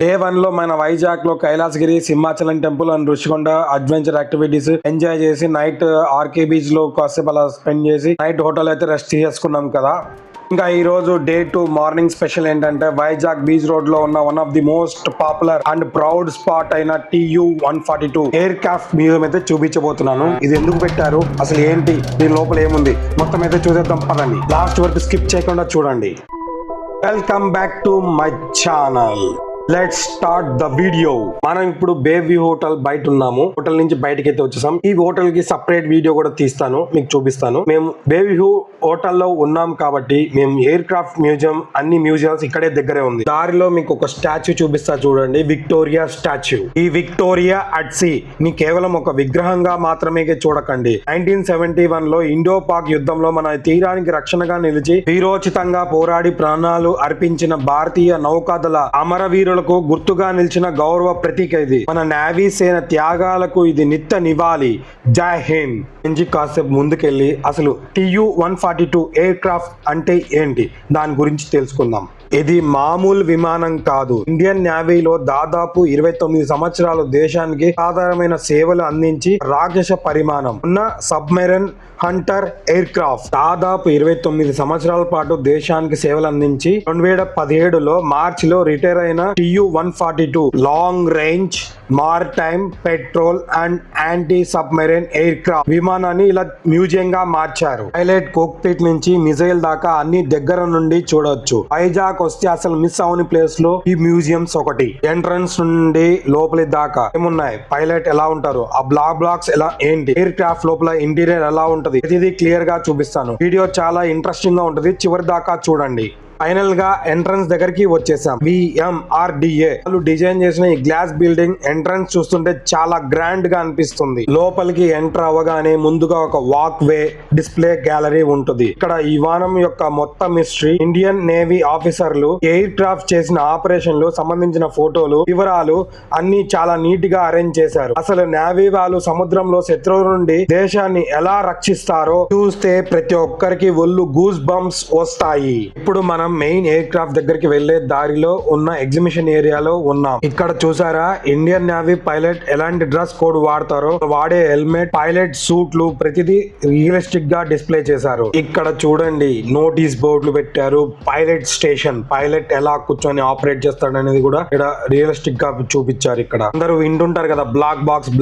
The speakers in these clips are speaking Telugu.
డే 1 లో మన వైజాగ్ లో Kailasagiri, Simhachalam temple and Rushikonda adventure activities enjoy చేసి నైట్ ఆర్కే బీచ్ లో కాసేపు అలా స్పెండ్ చేసి నైట్ హోటల్ అయితే రెస్ట్ చేసుకున్నాం కదా. ఇంకా ఈ రోజు డే 2 మార్నింగ్ స్పెషల్ ఏంటంటే వైజాగ్ బీచ్ రోడ్ లో ఉన్న one of the most popular and proud spot అయిన TU-142 ఎయిర్ క్రాఫ్ట్ మ్యూజియం అయితే చూపించబోతున్నాను. ఇది ఎందుకు పెట్టారు, అసలు ఏంటి, దీని లోపల ఏముంది, మొత్తం అయితే చూసేద్దాం పదండి. లాస్ట్ వరకు స్కిప్ చేయకుండా చూడండి. Welcome back to my channel. Let's start the video. మనం ఇప్పుడు బేవ్యూ హోటల్ బయట ఉన్నాము. హోటల్ నుంచి బయటకి అయితే వచ్చేసాం. ఈ హోటల్ కి సపరేట్ వీడియో కూడా తీస్తాను, మీకు చూపిస్తాను. మేము బేవ్యూ హోటల్లో ఉన్నాం కాబట్టి మేము ఎయిర్ క్రాఫ్ట్ మ్యూజియం, అన్ని మ్యూజియంస్ ఇక్కడే దగ్గరే ఉంది. దారిలో మీకు ఒక స్టాచ్యూ చూపిస్తా చూడండి, విక్టోరియా స్టాచ్యూ. ఈ విక్టోరియా అట్ సీ ని కేవలం ఒక విగ్రహంగా మాత్రమే చూడకండి. 1971 లో ఇండో పాక్ యుద్ధంలో మన తీరానికి రక్షణగా నిలిచి వీరోచితంగా పోరాడి ప్రాణాలు అర్పించిన భారతీయ నౌకాదళ అమరవీరులకు గుర్తుగా నిలిచిన గౌరవ ప్రతీక ఇది. మన నేవీ సేన త్యాగాలకు ఇది నిత్య నివాళి. జై హింద్. నుంచి కాసేపు ముందుకెళ్ళి అసలు TU-142 ఎయిర్ క్రాఫ్ట్ అంటే ఏంటి, దాని గురించి తెలుసుకుందాం. ఇది మామూలు విమానం కాదు. ఇండియన్ నేవీలో దాదాపు 29 సంవత్సరాలు దేశానికి సాధారణమైన సేవలు అందించి రాక్షస పరిమాణం ఉన్న సబ్మెరైన్ హంటర్ ఎయిర్ క్రాఫ్ట్. దాదాపు 29 సంవత్సరాల పాటు దేశానికి సేవలు అందించి 2017లో మార్చిలో రిటైర్ అయిన TU-142 long range maritime petrol and anti submarine air craft విమానాన్ని ఇలా మ్యూజియం గా మార్చారు. పైలట్ కోక్పిట్ నుంచి మిజైల్ దాకా అన్ని దగ్గర నుండి చూడొచ్చు. వైజాగ్ వస్తే అసలు మిస్ అవని ప్లేస్ లో ఈ మ్యూజియంస్ ఒకటి. ఎంట్రన్స్ నుండి లోపలి దాకా ఏమున్నాయి, పైలట్ ఎలా ఉంటారు, ఆ బ్లాక్స్ ఎలా, ఏంటి, ఎయిర్ క్రాఫ్ట్ లోపల ఇంటీరియర్ ఎలా ఉంటది, ఇది క్లియర్ గా చూపిస్తాను. వీడియో చాలా ఇంట్రెస్టింగ్ గా ఉంటది, చివరి దాకా చూడండి. ఫైనల్ గా ఎంట్రన్స్ దగ్గరికి వచ్చేసాం. VMRDA వాళ్ళు డిజైన్ చేసిన ఈ గ్లాస్ బిల్డింగ్ ఎంట్రన్స్ చూస్తుంటే చాలా గ్రాండ్ గా అనిపిస్తుంది. లోపలికి ఎంటర్ అవ్వగానే ముందుగా ఒక వాక్ వే, డిస్ప్లే గ్యాలరీ ఉంటుంది. ఇక్కడ ఈ విమానం యొక్క మొత్తం హిస్టరీ, ఇండియన్ నేవీ ఆఫీసర్లు ఎయిర్ క్రాఫ్ట్ చేసిన ఆపరేషన్లు సంబంధించిన ఫోటోలు, వివరాలు అన్ని చాలా నీట్ గా అరేంజ్ చేశారు. అసలు నేవీ వాళ్ళు సముద్రంలో శత్రువు నుండి దేశాన్ని ఎలా రక్షిస్తారో చూస్తే ప్రతి ఒక్కరికి ఒళ్ళు గూస్ బంప్స్ వస్తాయి. ఇప్పుడు మనం మెయిన్ ఎయిర్ క్రాఫ్ట్ దగ్గరికి వెళ్లే దారిలో ఉన్న ఎగ్జిబిషన్ ఏరియాలో ఉన్నాం. ఇక్కడ చూసారా, ఇండియన్ నేవీ పైలట్ ఎలాంటి డ్రెస్ కోడ్ వాడతారో, వాడే హెల్మెట్, పైలట్ సూట్లు ప్రతిదీ రియలిస్టిక్ గా డిస్ప్లే చేశారు. ఇక్కడ చూడండి, నోటీస్ బోర్డులు పెట్టారు. పైలట్ స్టేషన్, పైలట్ ఎలా కూర్చొని ఆపరేట్ చేస్తాడు అనేది కూడా ఇక్కడ రియలిస్టిక్ గా చూపించారు. ఇక్కడ అందరూ వింటుంటారు కదా, బ్లాక్ బాక్స్,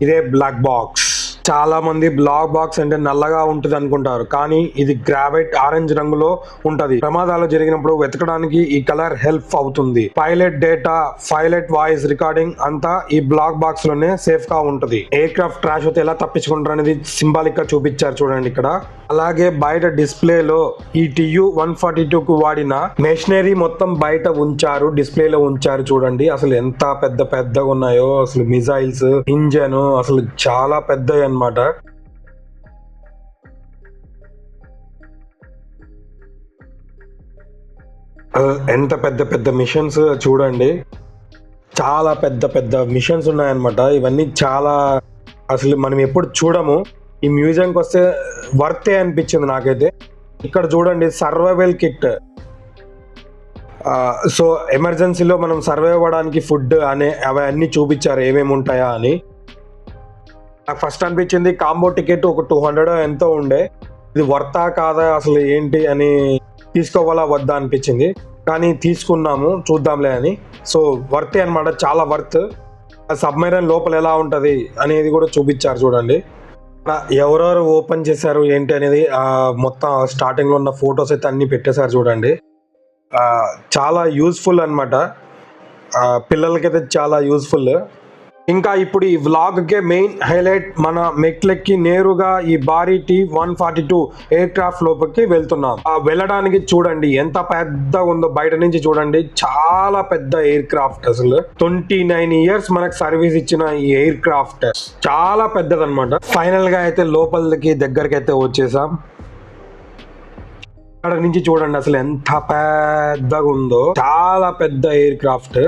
ఇదే బ్లాక్ బాక్స్. చాలా మంది బ్లాక్ బాక్స్ అంటే నల్లగా ఉంటుంది అనుకుంటారు, కానీ ఇది గ్రావైట్ ఆరెంజ్ రంగులో ఉంటది. ప్రమాదాలు జరిగినప్పుడు వెతకడానికి ఈ కలర్ హెల్ప్ అవుతుంది. Pilot data, pilot voice recording అంతా ఈ బ్లాక్ బాక్స్ లోనే సేఫ్ గా ఉంటది. ఎయిర్ క్రాఫ్ట్ క్రాష్ అయితే ఎలా తప్పించుకుంటారు అనేది సింబాలిక్ గా చూపించారు చూడండి ఇక్కడ. అలాగే బయట డిస్ప్లే లో ఈ TU-142 కు వాడిన మెషినరీ మొత్తం బయట ఉంచారు, డిస్ప్లే లో ఉంచారు చూడండి. అసలు ఎంత పెద్దగా ఉన్నాయో, అసలు మిజైల్స్, ఇంజన్ అసలు చాలా పెద్దవి అన్నమాట. ఎంత పెద్ద మిషన్స్ చూడండి, చాలా పెద్ద మిషన్స్ ఉన్నాయన్నమాట. ఇవన్నీ చాలా అసలు మనం ఎప్పుడు చూడము. ఈ మ్యూజియంకి వస్తే వర్తే అనిపించింది నాకైతే. ఇక్కడ చూడండి, సర్వైవల్ కిట్. సో ఎమర్జెన్సీలో మనం సర్వైవ్ అవ్వడానికి ఫుడ్ అవన్నీ చూపించారు ఏమేమి ఉంటాయా అని. నాకు ఫస్ట్ అనిపించింది కాంబో టికెట్ ఒక 200 ఎంతో ఉండే, ఇది వర్తా కాదా అసలు ఏంటి అని, తీసుకోవాలా వద్దా అనిపించింది. కానీ తీసుకున్నాము, చూద్దాంలే అని. సో వర్తే అనమాట, చాలా వర్త్. సబ్మెరైన్ లోపల ఎలా ఉంటది అనేది కూడా చూపించారు చూడండి. ఎవరెవరు ఓపెన్ చేశారు ఏంటి అనేది మొత్తం స్టార్టింగ్ లో ఉన్న ఫొటోస్ అయితే అన్ని పెట్టేశారు చూడండి. చాలా యూస్ఫుల్ అనమాట, పిల్లలకైతే చాలా యూస్ఫుల్. ఇంకా ఇప్పుడు ఈ వ్లాగ్ కే మెయిన్ హైలైట్, మన మెట్లెక్కి నేరుగా ఈ భారీ TU-142 ఎయిర్ క్రాఫ్ట్ లోపలికి వెళ్తున్నాం. వెళ్ళడానికి చూడండి ఎంత పెద్దగా ఉందో, బయట నుంచి చూడండి చాలా పెద్ద ఎయిర్ క్రాఫ్ట్. అసలు 29 ఇయర్స్ మనకు సర్వీస్ ఇచ్చిన ఈ ఎయిర్ క్రాఫ్ట్ చాలా పెద్దదన్నమాట. ఫైనల్ గా అయితే లోపలికి దగ్గరికి అయితే వచ్చేసాం. అక్కడ నుంచి చూడండి అసలు ఎంత పెద్దగా ఉందో, చాలా పెద్ద ఎయిర్ క్రాఫ్ట్.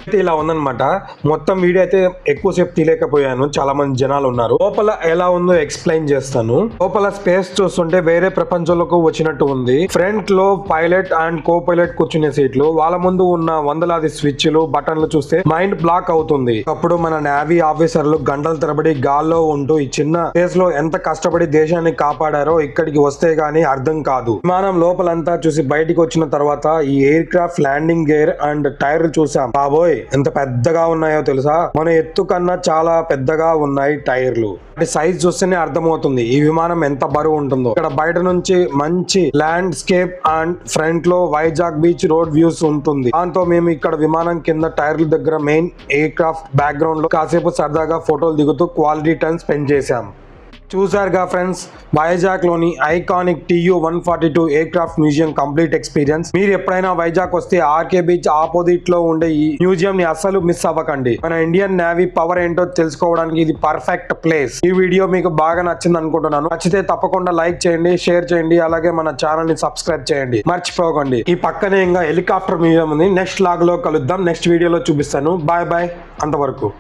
అయితే ఇలా ఉందన్నమాట. మొత్తం వీడియో అయితే ఎక్కువసేపు తీయలేకపోయాను, చాలా మంది జనాలు ఉన్నారు. లోపల ఎలా ఉందో ఎక్స్ప్లెయిన్ చేస్తాను. లోపల స్పేస్ చూస్తుంటే వేరే ప్రపంచంలోకి వచ్చినట్టు ఉంది. ఫ్రంట్ లో పైలట్ అండ్ కో పైలట్ కూర్చునే సీట్లు, వాళ్ళ ముందు ఉన్న వందలాది స్విచ్లు బటన్లు చూస్తే మైండ్ బ్లాక్ అవుతుంది. అప్పుడు మన నేవీ ఆఫీసర్లు గంటల తరబడి గాల్లో ఉంటూ ఈ చిన్న స్పేస్ లో ఎంత కష్టపడి దేశాన్ని కాపాడారో ఇక్కడికి వస్తే గానీ అర్థం కాదు. విమానం లోపలంతా చూసి బయటికి వచ్చిన తర్వాత ఈ air craft landing gear and టైర్లు చూసాం. బాబోయ్ ఎంత పెద్దగా ఉన్నాయో తెలుసా, మన ఎత్తు కన్నా చాలా పెద్దగా ఉన్నాయి టైర్లు. సైజ్ చూస్తేనే అర్థమవుతుంది ఈ విమానం ఎంత బరువు ఉంటుందో. ఇక్కడ బయట నుంచి మంచి ల్యాండ్స్కేప్ అండ్ ఫ్రంట్ లో వైజాగ్ బీచ్ రోడ్ వ్యూస్ ఉంటుంది. దాంతో మేము ఇక్కడ విమానం కింద టైర్ల దగ్గర మెయిన్ ఎయిర్ క్రాఫ్ట్ బ్యాక్గ్రౌండ్ లో కాసేపు సరదాగా ఫోటోలు దిగుతూ క్వాలిటీ టైం స్పెండ్ చేశాం. చూసారుగా ఫ్రెండ్స్, వైజాగ్ లోని iconic TU-142 air craft museum complete experience. మీరు ఎప్పుడైనా వైజాగ్ వస్తే ఆర్కే బీచ్ ఆపోజిట్ లో ఉండే ఈ మ్యూజియం ని అస్సలు మిస్ అవ్వకండి. మన ఇండియన్ నేవీ పవర్ ఏంటో తెలుసుకోవడానికి ఇది పర్ఫెక్ట్ ప్లేస్. ఈ వీడియో మీకు బాగా నచ్చింది అనుకుంటున్నాను. నచ్చితే తప్పకుండా లైక్ చేయండి, షేర్ చేయండి, అలాగే మన ఛానల్ ని సబ్స్క్రైబ్ చేయండి. మర్చిపోకండి. ఈ పక్కనే ఇంకా హెలికాప్టర్ మ్యూజియం ఉంది. నెక్స్ట్ లాగ్ లో కలుద్దాం, నెక్స్ట్ వీడియోలో చూపిస్తాను. బాయ్ బాయ్, అంతవరకు.